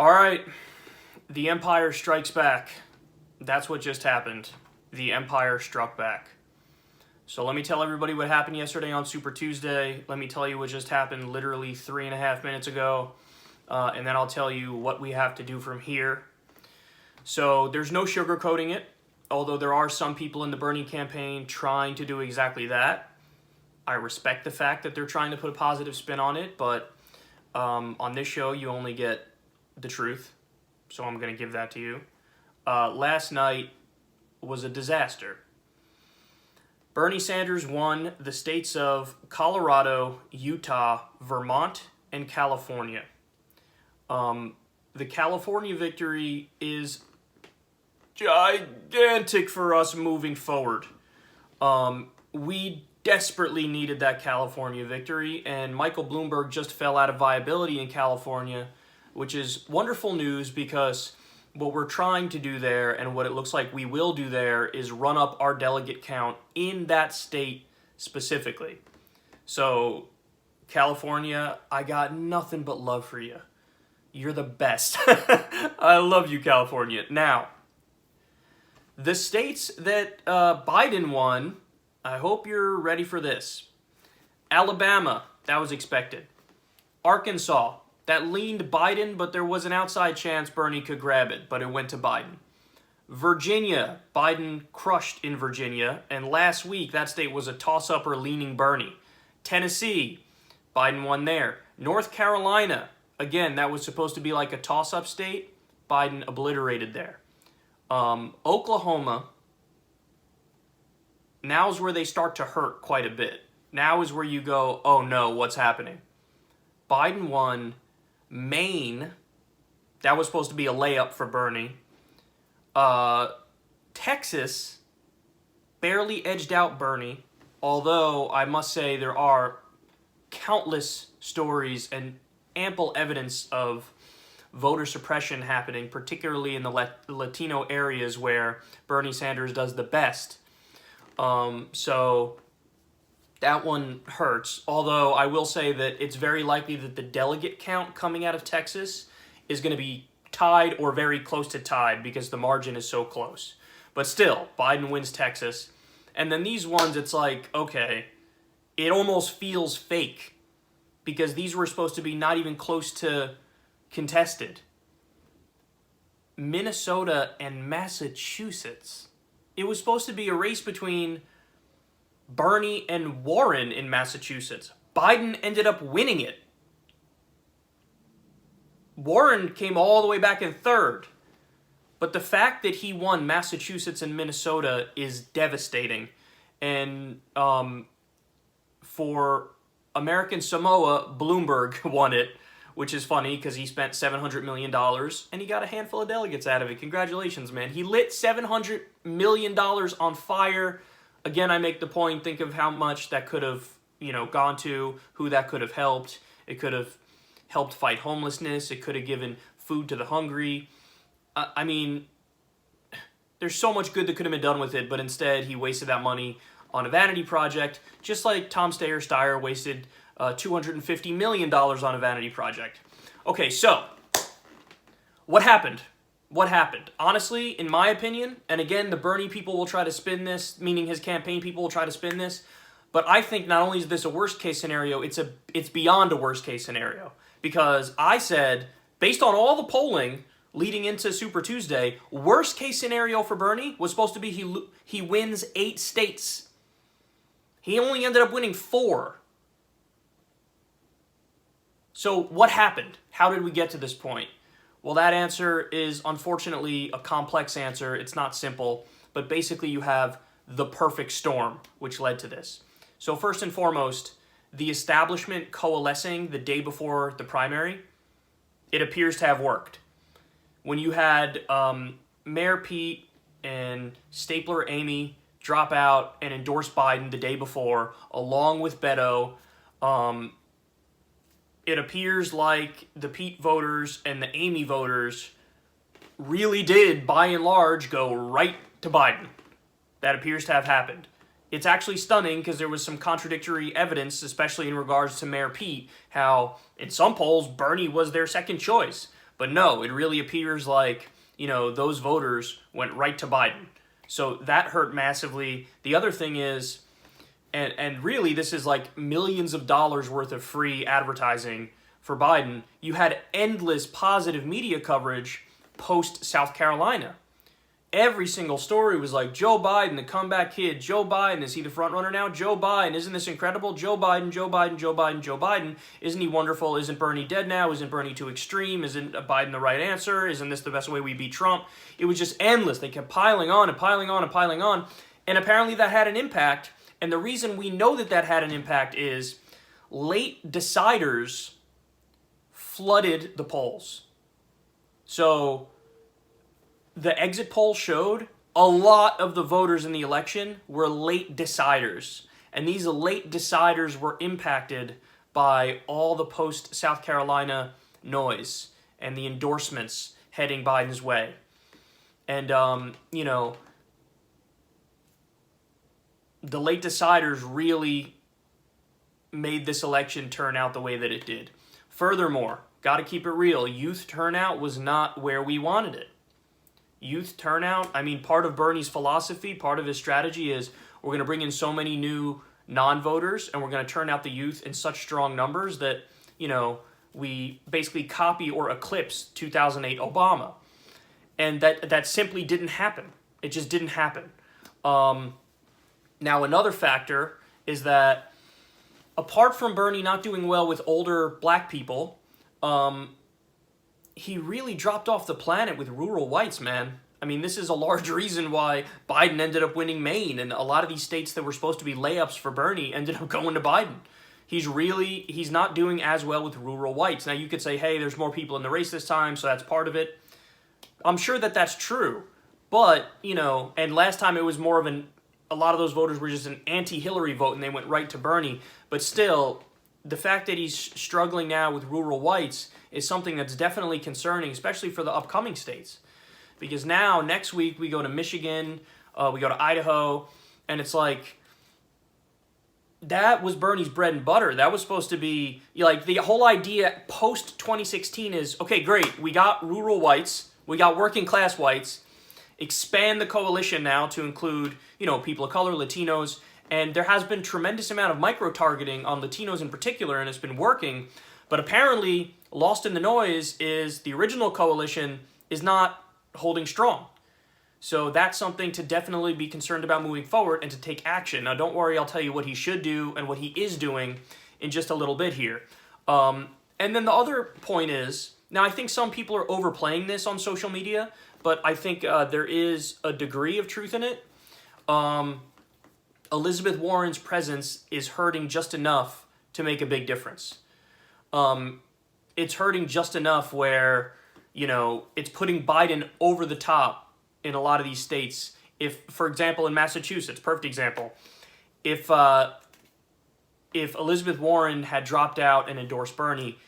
All right, the Empire strikes back. That's what just happened. The Empire struck back. So let me tell everybody what happened yesterday on Super Tuesday. Let me tell you what just happened literally 3.5 minutes ago. And then I'll tell you what we have to do from here. So there's no sugarcoating it, although there are some people in the Bernie campaign trying to do exactly that. I respect the fact that they're trying to put a positive spin on it, but on this show you only get the truth, so I'm going to give that to you. Last night was a disaster. Bernie Sanders won the states of Colorado, Utah, Vermont, and California. The California victory is gigantic for us moving forward. We desperately needed that California victory, and Michael Bloomberg just fell out of viability in California, which is wonderful news because what we're trying to do there and what it looks like we will do there is run up our delegate count in that state specifically. So, California, I got nothing but love for you. You're the best. I love you, California. Now, the states that Biden won, I hope you're ready for this. Alabama, that was expected. Arkansas, that leaned Biden, but there was an outside chance Bernie could grab it, but it went to Biden. Virginia, Biden crushed in Virginia, and last week that state was a toss-up or leaning Bernie. Tennessee, Biden won there. North Carolina, again, that was supposed to be like a toss-up state. Biden obliterated there. Oklahoma, now's where they start to hurt quite a bit. Now is where you go, oh no, what's happening? Biden won Maine. That was supposed to be a layup for Bernie. Texas barely edged out Bernie, although I must say there are countless stories and ample evidence of voter suppression happening, particularly in the Latino areas where Bernie Sanders does the best. So that one hurts, although I will say that it's very likely that the delegate count coming out of Texas is going to be tied or very close to tied because the margin is so close. But still, Biden wins Texas. And then these ones, it's like, okay, it almost feels fake because these were supposed to be not even close to contested. Minnesota and Massachusetts. It was supposed to be a race between Bernie and Warren in Massachusetts. Biden ended up winning it. Warren came all the way back in third. But the fact that he won Massachusetts and Minnesota is devastating. And for American Samoa, Bloomberg won it, which is funny because he spent $700 million and he got a handful of delegates out of it. Congratulations, man. He lit $700 million on fire. Again, I make the point, think of how much that could have, gone to, who that could have helped. It could have helped fight homelessness. It could have given food to the hungry. I mean, there's so much good that could have been done with it, but instead he wasted that money on a vanity project, just like Tom Steyer wasted $250 million on a vanity project. Okay, so, what happened? What happened? Honestly, in my opinion, and again, the Bernie people will try to spin this, meaning his campaign people will try to spin this, but I think not only is this a worst-case scenario, it's beyond a worst-case scenario. Because I said, based on all the polling leading into Super Tuesday, worst-case scenario for Bernie was supposed to be he wins 8 states. He only ended up winning 4. So what happened? How did we get to this point? Well, that answer is unfortunately a complex answer. It's not simple, but basically you have the perfect storm, which led to this. So first and foremost, the establishment coalescing the day before the primary, it appears to have worked. When you had Mayor Pete and Stapler Amy drop out and endorse Biden the day before, along with Beto, it appears like the Pete voters and the Amy voters really did, by and large, go right to Biden. That appears to have happened. It's actually stunning because there was some contradictory evidence, especially in regards to Mayor Pete, how in some polls Bernie was their second choice. But no, it really appears like, those voters went right to Biden. So that hurt massively. The other thing is, and really this is like millions of dollars worth of free advertising for Biden. You had endless positive media coverage post South Carolina. Every single story was like, Joe Biden, the comeback kid. Joe Biden, is he the front runner now? Joe Biden, isn't this incredible? Joe Biden, Joe Biden, Joe Biden, Joe Biden. Isn't he wonderful? Isn't Bernie dead now? Isn't Bernie too extreme? Isn't Biden the right answer? Isn't this the best way we beat Trump? It was just endless. They kept piling on and piling on and piling on. And apparently that had an impact. And the reason we know that that had an impact is late deciders flooded the polls. So the exit poll showed a lot of the voters in the election were late deciders. And these late deciders were impacted by all the post-South Carolina noise and the endorsements heading Biden's way. And, the late deciders really made this election turn out the way that it did. Furthermore, got to keep it real, youth turnout was not where we wanted it. Youth turnout, part of Bernie's philosophy, part of his strategy is we're going to bring in so many new non-voters and we're going to turn out the youth in such strong numbers that, we basically copy or eclipse 2008 Obama. And that simply didn't happen. It just didn't happen. Now, another factor is that apart from Bernie not doing well with older black people, he really dropped off the planet with rural whites, man. This is a large reason why Biden ended up winning Maine, and a lot of these states that were supposed to be layups for Bernie ended up going to Biden. He's not doing as well with rural whites. Now, you could say, hey, there's more people in the race this time, so that's part of it. I'm sure that that's true. But, and last time it was more of a lot of those voters were just an anti-Hillary vote, and they went right to Bernie. But still, the fact that he's struggling now with rural whites is something that's definitely concerning, especially for the upcoming states. Because now, next week, we go to Michigan, we go to Idaho, and it's like, that was Bernie's bread and butter. That was supposed to be, the whole idea post-2016 is, okay, great, we got rural whites, we got working class whites, expand the coalition now to include, people of color, Latinos, and there has been tremendous amount of micro-targeting on Latinos in particular, and it's been working, but apparently, lost in the noise is the original coalition is not holding strong. So that's something to definitely be concerned about moving forward and to take action. Now, don't worry, I'll tell you what he should do and what he is doing in just a little bit here. And then the other point is, now I think some people are overplaying this on social media, but I think there is a degree of truth in it. Elizabeth Warren's presence is hurting just enough to make a big difference. It's hurting just enough where, it's putting Biden over the top in a lot of these states. If, for example, in Massachusetts, perfect example, if Elizabeth Warren had dropped out and endorsed Bernie,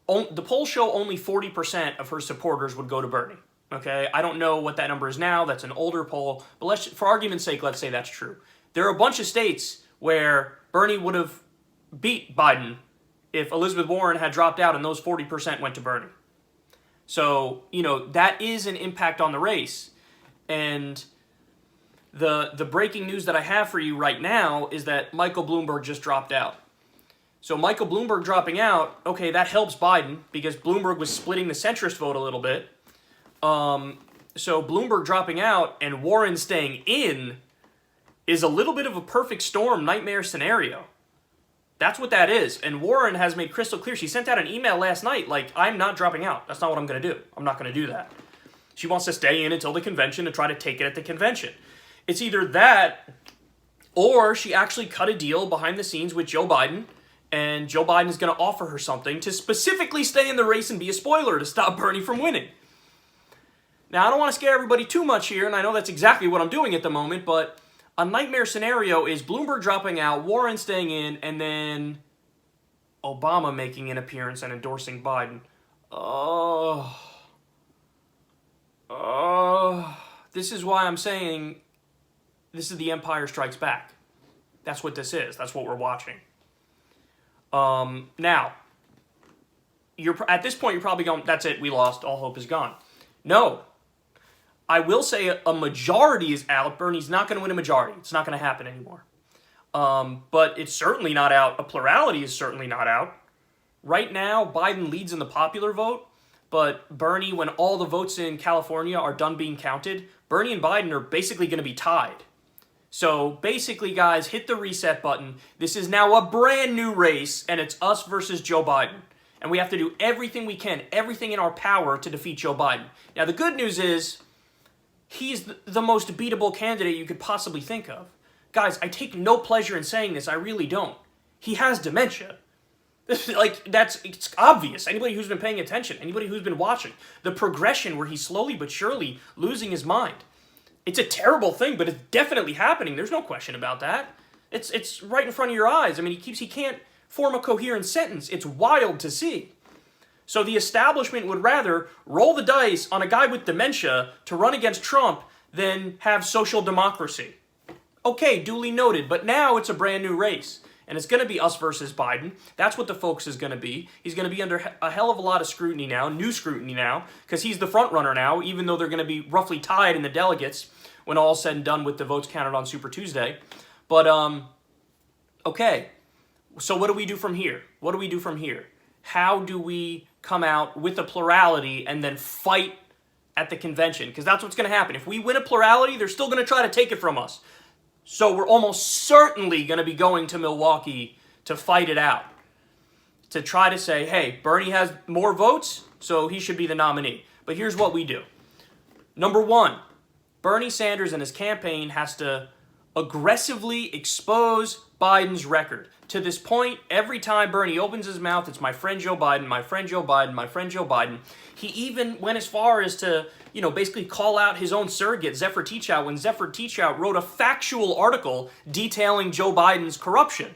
the polls show only 40% of her supporters would go to Bernie. Okay, I don't know what that number is now. That's an older poll, but for argument's sake, let's say that's true. There are a bunch of states where Bernie would have beat Biden if Elizabeth Warren had dropped out and those 40% went to Bernie. So, that is an impact on the race. And the breaking news that I have for you right now is that Michael Bloomberg just dropped out. So Michael Bloomberg dropping out, okay, that helps Biden because Bloomberg was splitting the centrist vote a little bit. So Bloomberg dropping out and Warren staying in is a little bit of a perfect storm nightmare scenario. That's what that is. And Warren has made crystal clear. She sent out an email last night like, I'm not dropping out. That's not what I'm going to do. I'm not going to do that. She wants to stay in until the convention and try to take it at the convention. It's either that or she actually cut a deal behind the scenes with Joe Biden, and Joe Biden is going to offer her something to specifically stay in the race and be a spoiler to stop Bernie from winning. Now, I don't want to scare everybody too much here, and I know that's exactly what I'm doing at the moment, but a nightmare scenario is Bloomberg dropping out, Warren staying in, and then Obama making an appearance and endorsing Biden. This is why I'm saying this is the Empire Strikes Back. That's what this is. That's what we're watching. Now, at this point, you're probably going, that's it, we lost, all hope is gone. No. I will say a majority is out. Bernie's not going to win a majority. It's not going to happen anymore. But it's certainly not out. A plurality is certainly not out. Right now, Biden leads in the popular vote, but Bernie, when all the votes in California are done being counted, Bernie and Biden are basically going to be tied. So basically, guys, hit the reset button. This is now a brand new race, and it's us versus Joe Biden. And we have to do everything we can, everything in our power to defeat Joe Biden. Now, the good news is he's the most beatable candidate you could possibly think of. Guys, I take no pleasure in saying this. I really don't. He has dementia. It's obvious. Anybody who's been paying attention, anybody who's been watching, the progression where he's slowly but surely losing his mind. It's a terrible thing, but it's definitely happening. There's no question about that. It's right in front of your eyes. I mean, he can't form a coherent sentence. It's wild to see. So the establishment would rather roll the dice on a guy with dementia to run against Trump than have social democracy. Okay, duly noted, but now it's a brand new race. And it's going to be us versus Biden. That's what the focus is going to be. He's going to be under a hell of a lot of scrutiny now, new scrutiny now, because he's the front runner now, even though they're going to be roughly tied in the delegates when all's said and done with the votes counted on Super Tuesday. But, okay. So what do we do from here? What do we do from here? How do we come out with a plurality and then fight at the convention? Because that's what's going to happen. If we win a plurality, they're still going to try to take it from us. So we're almost certainly going to be going to Milwaukee to fight it out. To try to say, hey, Bernie has more votes, so he should be the nominee. But here's what we do. Number one, Bernie Sanders and his campaign has to aggressively expose Biden's record. To this point, every time Bernie opens his mouth, it's my friend Joe Biden, my friend Joe Biden, my friend Joe Biden. He even went as far as to, basically call out his own surrogate, Zephyr Teachout, when Zephyr Teachout wrote a factual article detailing Joe Biden's corruption.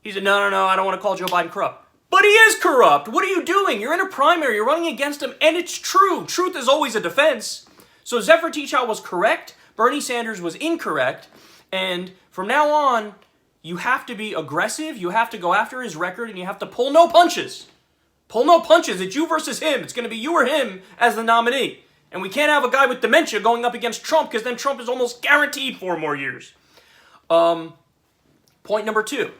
He said, no, I don't want to call Joe Biden corrupt. But he is corrupt. What are you doing? You're in a primary. You're running against him, and it's true. Truth is always a defense. So Zephyr Teachout was correct. Bernie Sanders was incorrect. And from now on, you have to be aggressive, you have to go after his record, and you have to pull no punches. Pull no punches. It's you versus him. It's going to be you or him as the nominee. And we can't have a guy with dementia going up against Trump, because then Trump is almost guaranteed 4 more years. Point number 2.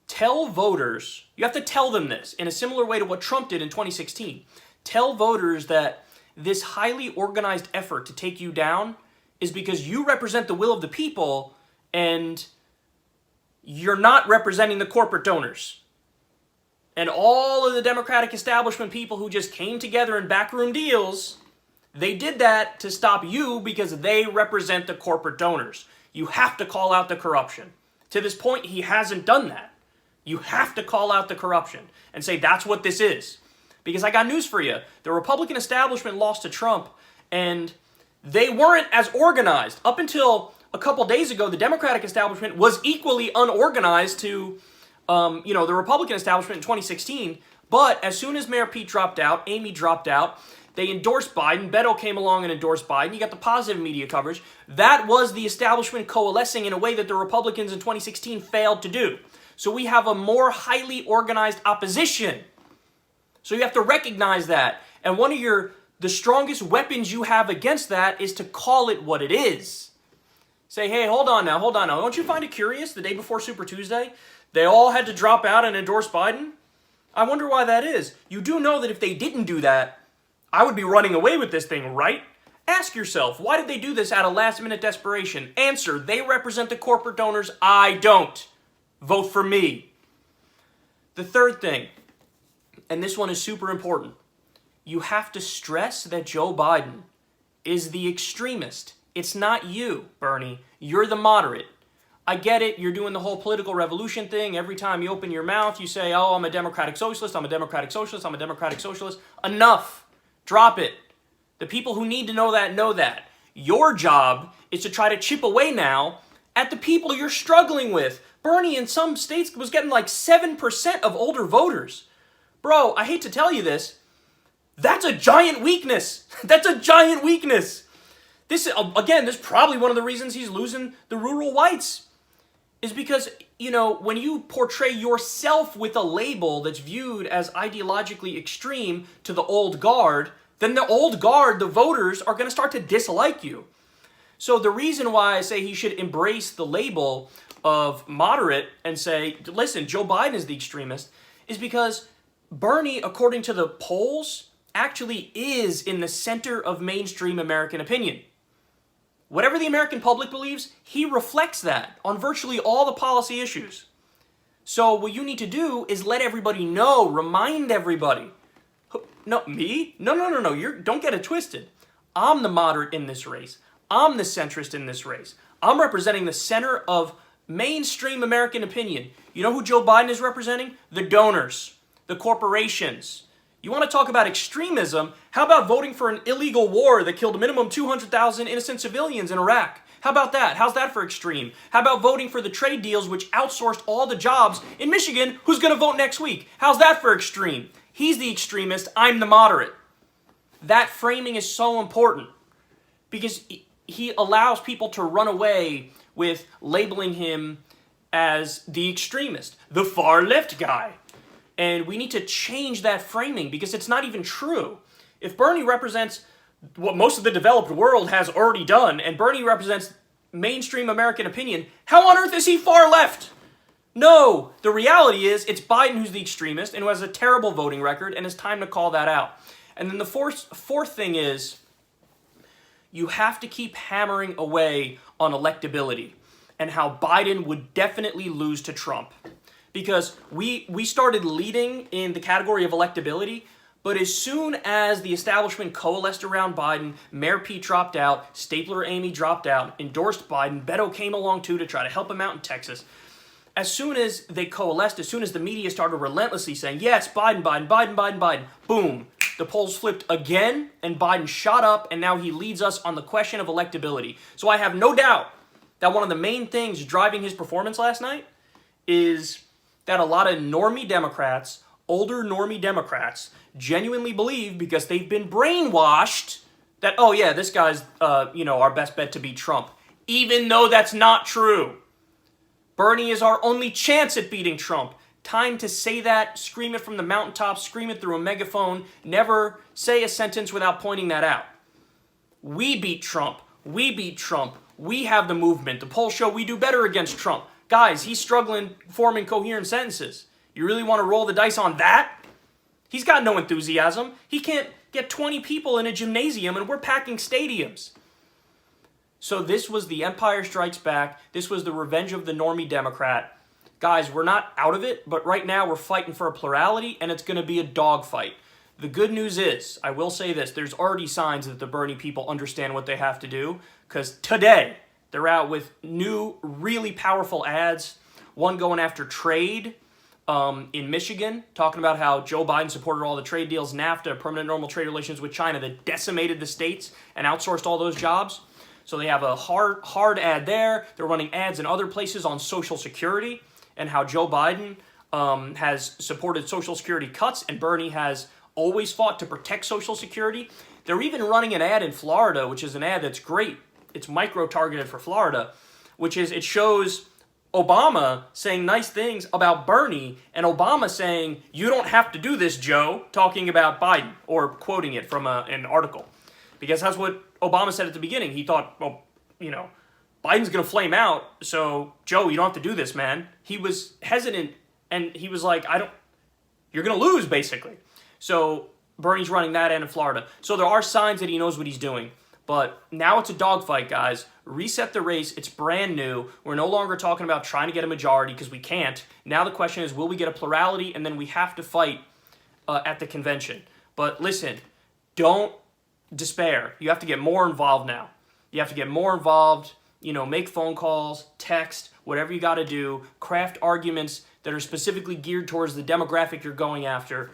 Tell voters, you have to tell them this, in a similar way to what Trump did in 2016. Tell voters that this highly organized effort to take you down is because you represent the will of the people, and you're not representing the corporate donors. And all of the Democratic establishment people who just came together in backroom deals, they did that to stop you because they represent the corporate donors. You have to call out the corruption. To this point, he hasn't done that. You have to call out the corruption and say that's what this is. Because I got news for you. The Republican establishment lost to Trump, and they weren't as organized. Up until a couple days ago, the Democratic establishment was equally unorganized to, the Republican establishment in 2016. But as soon as Mayor Pete dropped out, Amy dropped out, they endorsed Biden. Beto came along and endorsed Biden. You got the positive media coverage. That was the establishment coalescing in a way that the Republicans in 2016 failed to do. So we have a more highly organized opposition. So you have to recognize that. And one of the strongest weapons you have against that is to call it what it is. Say, hey, hold on now. Don't you find it curious the day before Super Tuesday, they all had to drop out and endorse Biden? I wonder why that is. You do know that if they didn't do that, I would be running away with this thing, right? Ask yourself, why did they do this out of last-minute desperation? Answer, they represent the corporate donors. I don't. Vote for me. The third thing, and this one is super important, you have to stress that Joe Biden is the extremist. It's not you, Bernie. You're the moderate. I get it. You're doing the whole political revolution thing. Every time you open your mouth, you say, oh, I'm a democratic socialist, I'm a democratic socialist, I'm a democratic socialist. Enough. Drop it. The people who need to know that know that. Your job is to try to chip away now at the people you're struggling with. Bernie in some states was getting like 7% of older voters. Bro, I hate to tell you this. That's a giant weakness. That's a giant weakness. This is probably one of the reasons he's losing the rural whites. is because, when you portray yourself with a label that's viewed as ideologically extreme to the old guard, then the old guard, the voters, are going to start to dislike you. So the reason why I say he should embrace the label of moderate and say, listen, Joe Biden is the extremist, is because Bernie, according to the polls, actually is in the center of mainstream American opinion. Whatever the American public believes, he reflects that on virtually all the policy issues. So what you need to do is let everybody know, remind everybody. No, me? No. Don't get it twisted. I'm the moderate in this race. I'm the centrist in this race. I'm representing the center of mainstream American opinion. You know who Joe Biden is representing? The donors, the corporations. You want to talk about extremism? How about voting for an illegal war that killed a minimum 200,000 innocent civilians in Iraq? How about that? How's that for extreme? How about voting for the trade deals which outsourced all the jobs in Michigan? Who's going to vote next week? How's that for extreme? He's the extremist. I'm the moderate. That framing is so important because he allows people to run away with labeling him as the extremist, the far left guy. And we need to change that framing because it's not even true. If Bernie represents what most of the developed world has already done, and Bernie represents mainstream American opinion, how on earth is he far left? No, the reality is it's Biden who's the extremist and who has a terrible voting record, and it's time to call that out. And then the fourth thing is you have to keep hammering away on electability and how Biden would definitely lose to Trump. Because we started leading in the category of electability, but as soon as the establishment coalesced around Biden, Mayor Pete dropped out, Stapler Amy dropped out, endorsed Biden, Beto came along too to try to help him out in Texas. As soon as they coalesced, as soon as the media started relentlessly saying, yes, Biden, boom, the polls flipped again, and Biden shot up, and now he leads us on the question of electability. So I have no doubt that one of the main things driving his performance last night is that a lot of normie Democrats, older normie Democrats, genuinely believe because they've been brainwashed that, oh yeah, this guy's, our best bet to beat Trump. Even though that's not true. Bernie is our only chance at beating Trump. Time to say that, scream it from the mountaintop, scream it through a megaphone. Never say a sentence without pointing that out. We beat Trump. We beat Trump. We have the movement. The polls show we do better against Trump. Guys, he's struggling forming coherent sentences. You really want to roll the dice on that? He's got no enthusiasm. He can't get 20 people in a gymnasium, and we're packing stadiums. So this was the Empire Strikes Back. This was the revenge of the normie Democrat. Guys, we're not out of it, but right now we're fighting for a plurality, and it's going to be a dogfight. The good news is, I will say this, there's already signs that the Bernie people understand what they have to do, because today they're out with new, really powerful ads. One going after trade in Michigan, talking about how Joe Biden supported all the trade deals, NAFTA, permanent normal trade relations with China that decimated the states and outsourced all those jobs. So they have a hard ad there. They're running ads in other places on Social Security and how Joe Biden has supported Social Security cuts and Bernie has always fought to protect Social Security. They're even running an ad in Florida, which is an ad that's great. It's micro-targeted for Florida, which is it shows Obama saying nice things about Bernie and Obama saying, you don't have to do this, Joe, talking about Biden or quoting it from an article. Because that's what Obama said at the beginning. He thought, well, Biden's going to flame out, so Joe, you don't have to do this, man. He was hesitant and he was like, you're going to lose, basically. So Bernie's running that ad in Florida. So there are signs that he knows what he's doing. But now it's a dogfight, guys. Reset the race. It's brand new. We're no longer talking about trying to get a majority because we can't. Now the question is, will we get a plurality? And then we have to fight at the convention. But listen, don't despair. You have to get more involved now. You have to get more involved. Make phone calls, text, whatever you got to do. Craft arguments that are specifically geared towards the demographic you're going after.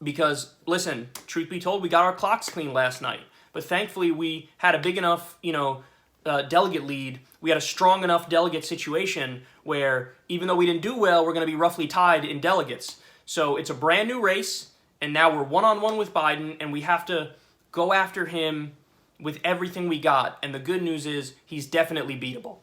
Because, listen, truth be told, we got our clocks clean last night. But thankfully, we had a big enough, delegate lead. We had a strong enough delegate situation where even though we didn't do well, we're going to be roughly tied in delegates. So it's a brand new race, and now we're one-on-one with Biden, and we have to go after him with everything we got. And the good news is he's definitely beatable.